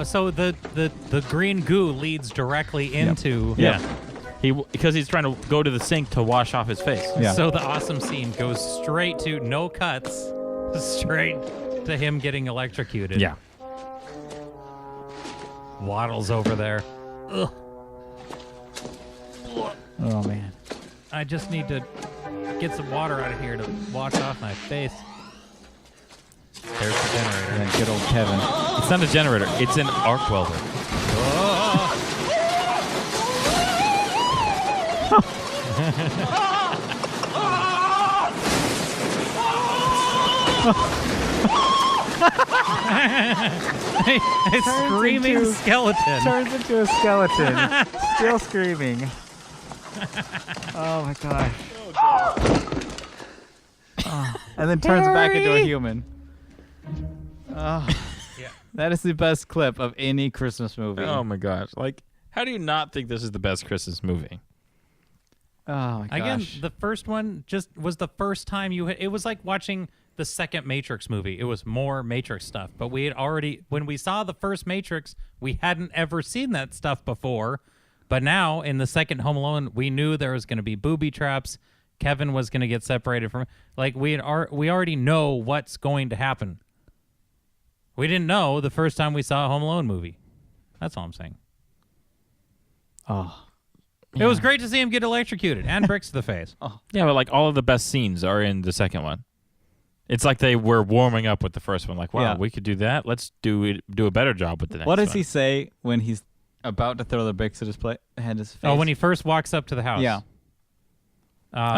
so the green goo leads directly into. Yeah. Because he's trying to go to the sink to wash off his face. Yeah. So the awesome scene goes straight to no cuts, straight to him getting electrocuted. Yeah. Waddles over there. Ugh. Oh man. I just need to get some water out of here to wash off my face. There's the generator. And then good old Kevin. It's not a generator. It's an arc welder. A screaming into- skeleton. Turns into a skeleton. Still screaming. Oh my gosh. Oh, and then turns back into a human. Oh. Yeah. That is the best clip of any Christmas movie. Oh my gosh. How do you not think this is the best Christmas movie? Oh my gosh. Again, the first one just was the first time it was like watching the second Matrix movie. It was more Matrix stuff, but we had already, when we saw the first Matrix, we hadn't ever seen that stuff before. But now in the second Home Alone, we knew there was going to be booby traps. Kevin was going to get separated from, we already know what's going to happen. We didn't know the first time we saw a Home Alone movie. That's all I'm saying. Oh. It was great to see him get electrocuted and bricks to the face. Yeah, but all of the best scenes are in the second one. It's like they were warming up with the first one. Wow, Yeah. we could do that. Let's do a better job with the next one. What does he say when he's about to throw the bricks at his face? Oh, when he first walks up to the house. Yeah.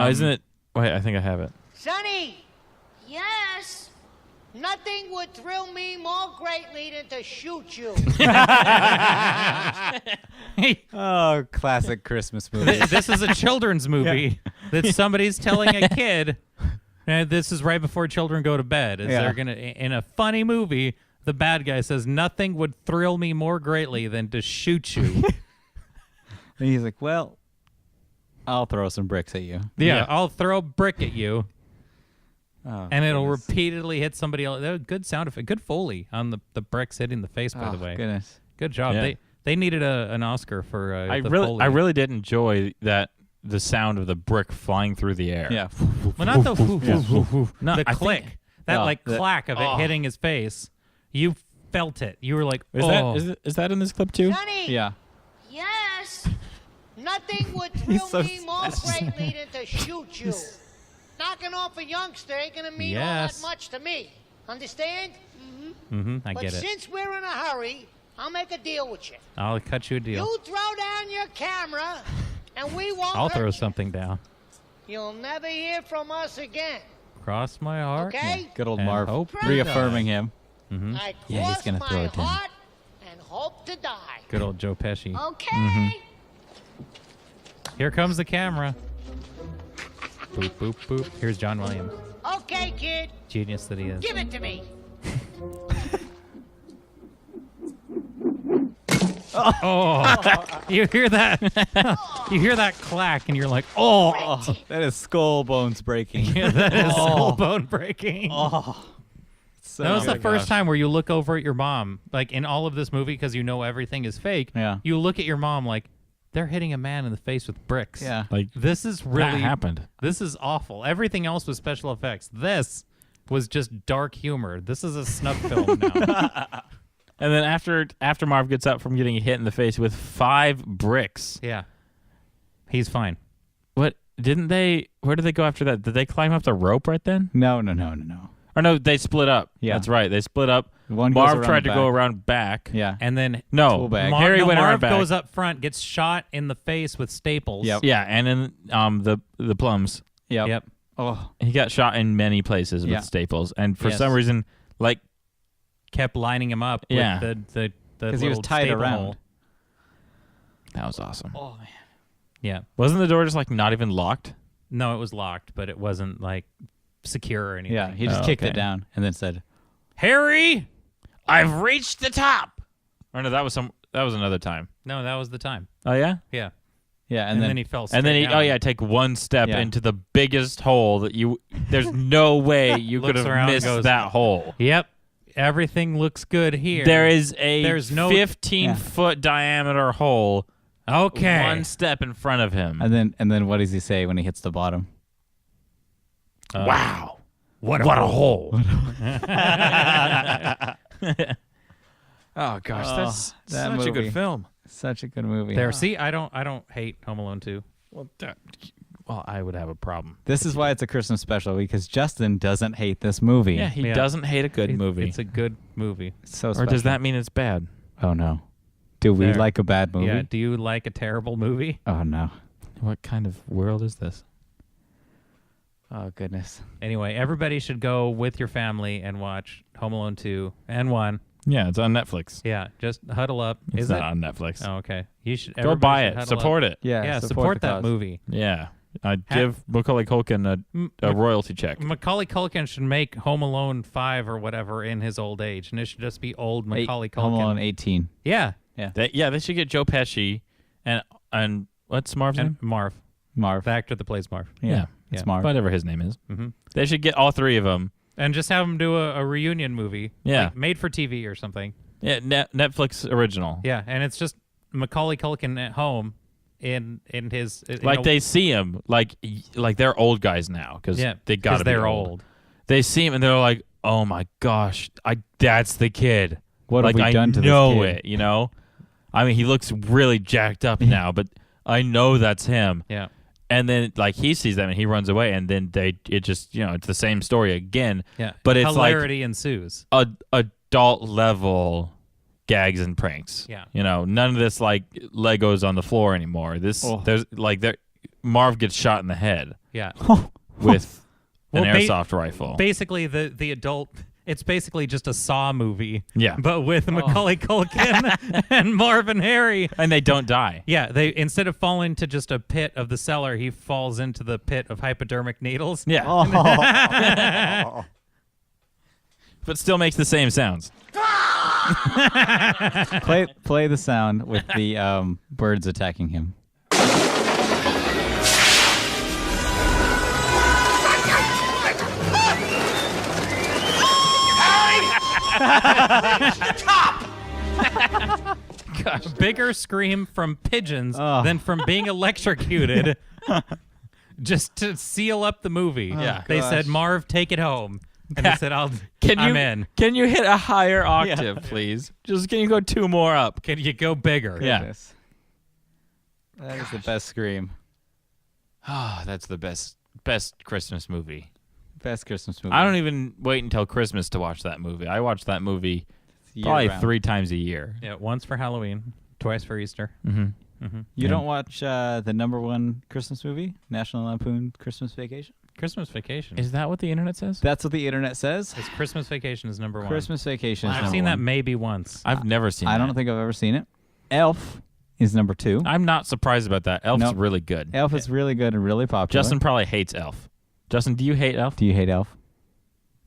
Isn't it? Wait, I think I have it. Sonny! Yes. Nothing would thrill me more greatly than to shoot you. Oh, classic Christmas movie. This is a children's movie that somebody's telling a kid. And this is right before children go to bed. They're gonna, in a funny movie, the bad guy says, "Nothing would thrill me more greatly than to shoot you." And he's like, well, I'll throw some bricks at you. Yeah, I'll throw a brick at you, Oh, and it'll goodness. repeatedly hit somebody else. Good sound effect, good Foley on the bricks hitting the face. By Oh, the way, goodness. good job. Yeah. They needed an Oscar for I the really Foley. I really did enjoy the sound of the brick flying through the air. Yeah. Well, not the woof, Yeah. woof, woof, woof. No, The I click, think- that Oh, like the- clack of it hitting his face. You felt it. You were like, Is oh. is that in this clip too? Sonny, Yeah. yes. Nothing would thrill so me more greatly than to shoot you. Knocking off a youngster ain't gonna mean all Yes. that much to me. Understand? I But get it. since we're in a hurry, I'll make a deal with you. I'll cut you a deal. You throw down your camera, and we won't I'll hurt throw you. something down. You'll never hear from us again. Cross my heart. Okay? Good old And Marv hope to reaffirming him. I Yeah, he's cross gonna my throw it down. heart and hope to die. Good old Joe Pesci. Okay. Here comes the camera. Boop, boop, boop. Here's John Williams. Okay, kid. Genius that he is. Give it to me. Oh, you hear that? You hear that clack, and you're like, oh, Oh, that is skull bones breaking. that is skull bone breaking. So That was the good. first time where you look over at your mom, like in all of this movie, because you know everything is fake. Yeah. You look at your mom like they're hitting a man in the face with bricks. Yeah. Like This is that really happened. This is awful. Everything else was special effects. This was just dark humor. This is a snuff film now. And then after Marv gets up from getting hit in the face with 5 bricks, Yeah. He's fine. what didn't they? Where did they go after that? Did they climb up the rope right then? No. Or no, they split up. Yeah. That's right. They split up. One goes Marv around tried the to go back. around back. Yeah. And then No, Tool bag. Harry went Marv around back. goes up front, gets shot in the face with staples. Yep. Yeah, and then the plums. Yep. Yep. Oh. He got shot in many places with Yeah. staples, and for Yes. some reason, like Kept lining him up Yeah. with the Because he was little tied staple around. hole. that was awesome. Oh man. Yeah. Wasn't the door just like not even locked? No, it was locked, but it wasn't like secure or anything. Yeah. He just Oh, kicked okay. it down and then said, Harry. I've reached the top. Or no, that was another time. No, that was the time. Oh yeah. Yeah. "Yeah." And then he fell. And then straight he, down. oh yeah, take one step Yeah. into the biggest hole that you. There's no way you could Looks have around and missed goes, that hole. Yep. Everything looks good here. There is a There's no- 15-foot diameter hole. Okay. One step in front of him. and then what does he say when he hits the bottom? Wow. What a hole. Oh gosh, that's that such a movie. good film. Such a good movie. There. See, I don't hate Home Alone 2. Well, I would have a problem. This is why it's a Christmas special, because Justin doesn't hate this movie. Yeah, he Yeah. doesn't hate a good movie. It's a good movie. It's so or special. does that mean it's bad? Oh no. Do we There. like a bad movie? Yeah. Do you like a terrible movie? Oh no. What kind of world is this? Oh goodness. Anyway, everybody should go with your family and watch Home Alone 2 and 1. Yeah, it's on Netflix. Yeah, just huddle up. It's Is not it? on Netflix. Oh, okay. You should Go everybody buy should it. huddle Support up. it. Yeah, support the that cause. movie. Yeah. Give Macaulay Culkin a royalty check. Macaulay Culkin should make Home Alone 5 or whatever in his old age, and it should just be old Macaulay Culkin. Home Alone 18. Yeah, They should get Joe Pesci and what's Marv's name? and Marv, Marv. the actor that plays Marv. Yeah. It's Yeah. Marv. Whatever his name is. Mm-hmm. They should get all 3 of them. And just have him do a reunion movie. Yeah. like made for TV or something. Yeah, Netflix original. Yeah, and it's just Macaulay Culkin at home in his Like they see him like they're old guys now because they got to be they're old. They see him and they're like, "Oh my gosh, that's the kid." What like have we I done to know this kid? it, you know. I mean, he looks really jacked up now, but I know that's him. Yeah. And then like he sees them and he runs away, and then it just it's the same story again. Yeah, but it's hilarity ensues. like adult level gags and pranks. Yeah. None of this like Legos on the floor anymore. There's like Marv gets shot in the head Yeah. with an Well, airsoft rifle. Basically, the adult It's basically just a Saw movie. Yeah. But with Macaulay Culkin and Marvin Harry. And they don't die. Yeah, they instead of falling to just a pit of the cellar, he falls into the pit of hypodermic needles. Yeah. Oh. But still makes the same sounds. Play the sound with the birds attacking him. Gosh, bigger scream from pigeons Oh. than from being electrocuted just to seal up the movie. Yeah. They gosh. said, Marv, take it home. And he said, I'm in. Can you hit a higher octave, please? Just can you go 2 more up? Can you go bigger? Yeah. Goodness. That is the best scream. Ah, that's the best Christmas movie. Best Christmas movie. I don't even wait until Christmas to watch that movie. I watch that movie Year probably round. 3 times a year. Yeah, once for Halloween, twice for Easter. Mm-hmm. You don't watch the #1 Christmas movie, National Lampoon Christmas Vacation? Christmas Vacation. Is that what the internet says? That's what the internet says. It's Christmas Vacation is number 1. Christmas Vacation is I've number seen that 1. maybe once. I've never seen I that. don't think I've ever seen it. Elf is number 2. I'm not surprised about that. Elf's Nope. really good. Elf is really good and really popular. Justin probably hates Elf. Justin, do you hate Elf? do you hate Elf?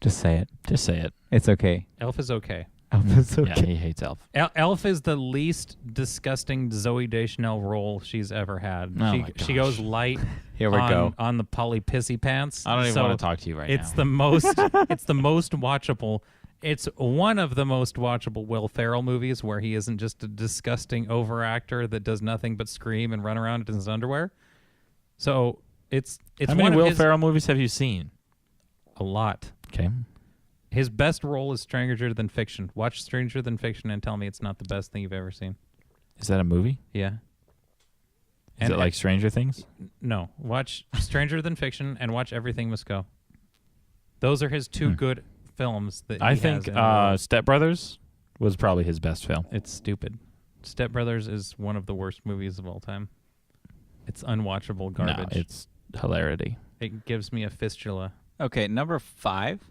Just say it. Just say it. It's okay. Elf is okay. Elf is okay. Yeah, he hates Elf. Elf is the least disgusting Zooey Deschanel role she's ever had. Oh she my she gosh. goes light Here we go. on the Polly Pissy Pants. I don't even So want to talk to you right it's now. the most it's the most watchable. It's one of the most watchable Will Ferrell movies where he isn't just a disgusting over actor that does nothing but scream and run around in his underwear. So it's How one many of Will his, Ferrell movies have you seen? a lot. Okay. His best role is Stranger Than Fiction. Watch Stranger Than Fiction and tell me it's not the best thing you've ever seen. Is that a movie? Yeah. Is it like Stranger Things? No. Watch Stranger Than Fiction and watch Everything Must Go. Those are his 2 good films that I he think has in a row. Step Brothers was probably his best film. It's stupid. Step Brothers is one of the worst movies of all time. It's unwatchable garbage. No, it's hilarity. It gives me a fistula. Okay, number 5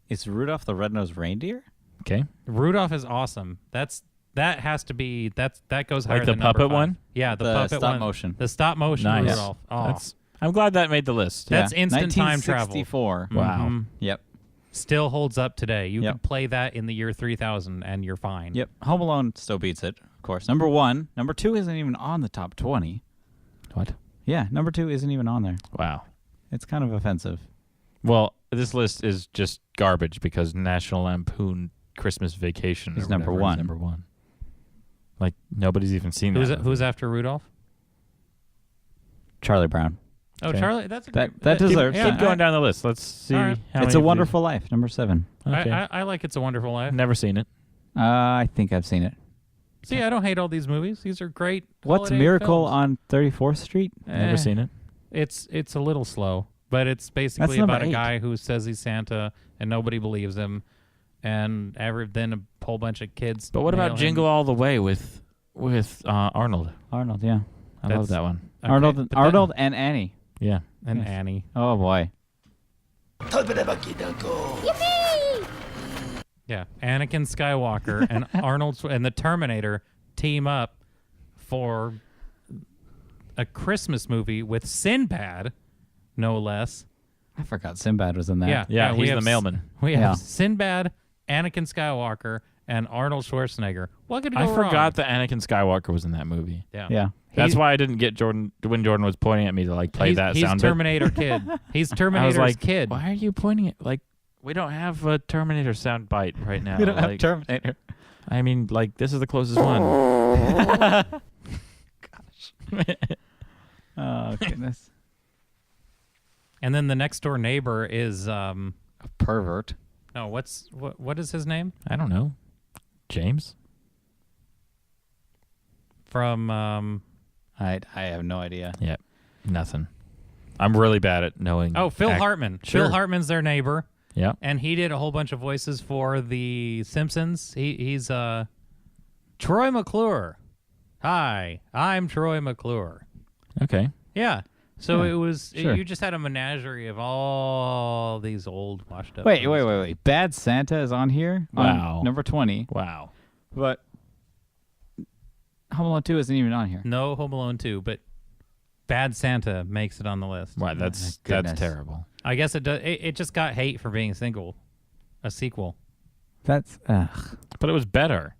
is Rudolph the Red-Nosed Reindeer. Okay. Rudolph is awesome. That has to be that goes higher Like the than number puppet 5. one? Yeah, the The puppet stop one. motion. The stop motion Nice. Rudolph. Oh. I'm glad that made the list. That's instant time travel. 1964. Wow. Mhm. Yep. Still holds up today. You Yep. can play that in the year 3000 and you're fine. Yep. Home Alone still beats it, of course. Number 1. Number 2 isn't even on the top 20. What? Yeah, number 2 isn't even on there. Wow. It's kind of offensive. Well, this list is just garbage because National Lampoon Christmas Vacation Is or number whatever one. Is number 1. Like nobody's even seen that. Who's after Rudolph? Charlie Brown. Oh, Okay. Charlie. That's a That great, deserves Keep going down the list. Let's see. All right. How It's many a of these- Wonderful Life, number 7. Okay. I like It's a Wonderful Life. Never seen it. I think I've seen it. See, I don't hate all these movies. These are great. What's holiday Miracle films. on 34th Street? Never seen it. It's a little slow, but it's basically number about a 8. guy who says he's Santa and nobody believes him, and then a whole bunch of kids. But what nail about him. Jingle All the Way with Arnold? Arnold, yeah. I That's- love that one. Okay, Arnold, but Arnold and Annie. Yeah. and Yes. Annie. Oh, boy. Yeah, Anakin Skywalker and and the Terminator team up for a Christmas movie with Sinbad, no less. I forgot Sinbad was in that. Yeah, Yeah, we he's have the mailman. We Yeah. have Sinbad, Anakin Skywalker, and Arnold Schwarzenegger. What could go I wrong? forgot that Anakin Skywalker was in that movie. Yeah. Yeah. That's why I didn't get Jordan when Jordan was pointing at me to like play he's, that he's sound. bit. Terminator Kid. He's I was Terminator's like, kid. why are you pointing at like we don't have a Terminator sound bite right now. We don't have like, Terminator. I mean, like this is the closest one. Oh, goodness. And then the next door neighbor is A pervert. no, what is his name? I don't know. James? From I have no idea. Yeah. Nothing. I'm really bad at knowing. Phil Hartman. Sure. Phil Hartman's their neighbor. Yeah. And he did a whole bunch of voices for The Simpsons. He's Troy McClure. Hi, I'm Troy McClure. Okay. Yeah. So Yeah, it was sure. you just had a menagerie of all these old washed up. Wait. movies. Bad Santa is on here. on Wow. number 20. Wow. But Home Alone 2 isn't even on here. No Home Alone 2, but Bad Santa makes it on the list. Wow, that's goodness. terrible. I guess it does. It just got hate for being a sequel. That's But it was better.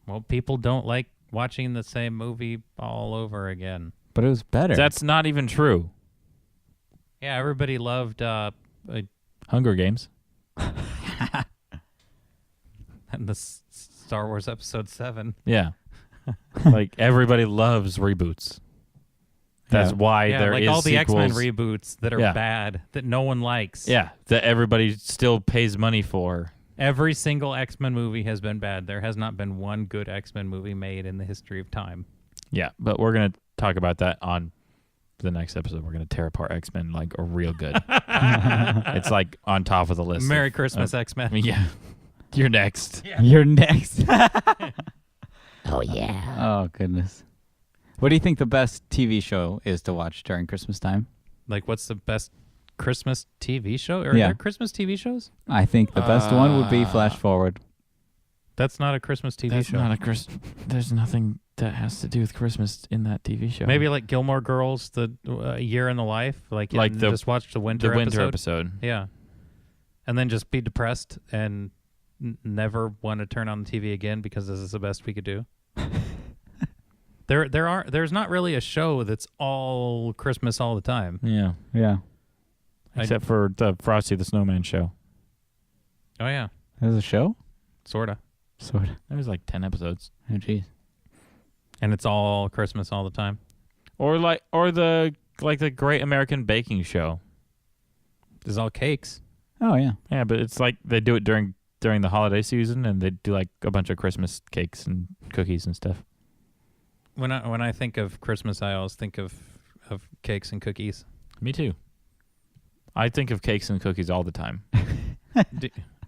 Well, people don't like watching the same movie all over again. but it was better. That's not even true. Yeah, everybody loved Hunger Games. the Star Wars Episode 7. Yeah. Like everybody loves reboots. That's Yeah. why Yeah, there like is all the X-Men sequels. reboots that are Yeah. bad that no one likes. Yeah, that everybody still pays money for. Every single X-Men movie has been bad. There has not been one good X-Men movie made in the history of time. Yeah, but we're gonna talk about that on the next episode. We're gonna tear apart X-Men like real good. It's like on top of the list. Merry Christmas, X-Men. Yeah, you're next. You're next. Oh, yeah. Oh, goodness. What do you think the best TV show is to watch during Christmas time? Like, what's the best Christmas TV show? Are Yeah. there Christmas TV shows? I think the best one would be Flash Forward. That's not a Christmas TV That's show. not a Chris. There's nothing that has to do with Christmas in that TV show. Maybe like Gilmore Girls, the Year in the Life. Like and the- just watch the winter the winter episode. episode. Yeah. And then just be depressed and never want to turn on the TV again because this is the best we could do. There's not really a show that's all Christmas all the time. Yeah, Yeah. except for the Frosty the Snowman show. Oh yeah, There's a show? sorta. Sort of. There was like 10 episodes. Oh, jeez. And it's all Christmas all the time. Or the Great American Baking Show. It's all cakes. Oh, yeah. Yeah, but it's like they do it during the holiday season, and they do like a bunch of Christmas cakes and cookies and stuff. When I think of Christmas, I always think of cakes and cookies. Me too. I think of cakes and cookies all the time.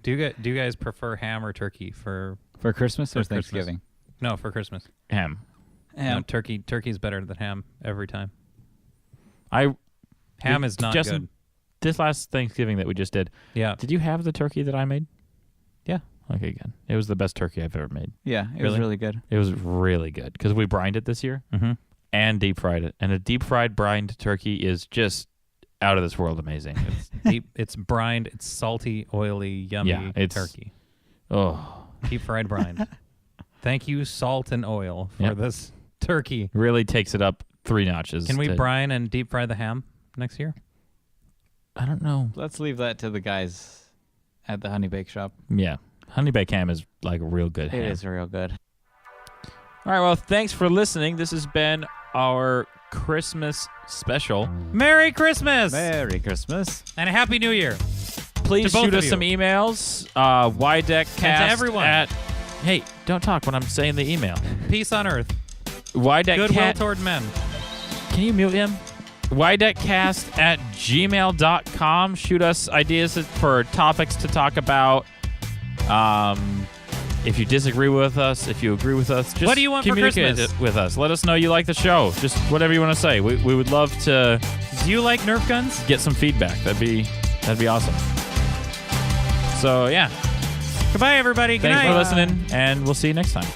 Do you guys prefer ham or turkey for For Christmas or For Christmas. Thanksgiving? no for Christmas? Ham. No, turkey's better than ham every time. I Ham is not Justin, good. This last Thanksgiving that we just did, Yeah. did you have the turkey that I made? Yeah. Okay, good. It was the best turkey I've ever made. Yeah, it was Really? really good. It was really good because we brined it this year Mm-hmm. and deep fried it. And a deep fried brined turkey is just out of this world amazing. It's deep. It's brined. It's salty, oily, yummy Yeah, it's- turkey. Oh, Deep fried brined. Thank you, salt and oil, for Yep. this turkey. really takes it up 3 notches. Can we to- brine and deep fry the ham next year? I don't know. Let's leave that to the guys at the Honey Bake Shop. Yeah. Honey baked ham is like real good ham. It is real good. All right, well, thanks for listening. This has been our Christmas special. Merry Christmas Merry Christmas. and a Happy New Year. Please To both shoot of us you. some emails. YDEK And to everyone. Hey, don't talk when I'm saying the email. Peace on earth. YDEK Goodwill toward men. Can you mute him? YDEKcast@gmail.com. Shoot us ideas for topics to talk about. If you disagree with us, if you agree with us, just What do you want for communicate Christmas? it with us. Let us know you like the show. Just whatever you want to say. We would love to Do you like Nerf guns? get some feedback. That'd be awesome. So yeah, Goodbye, everybody. Good thanks night. for listening, and we'll see you next time.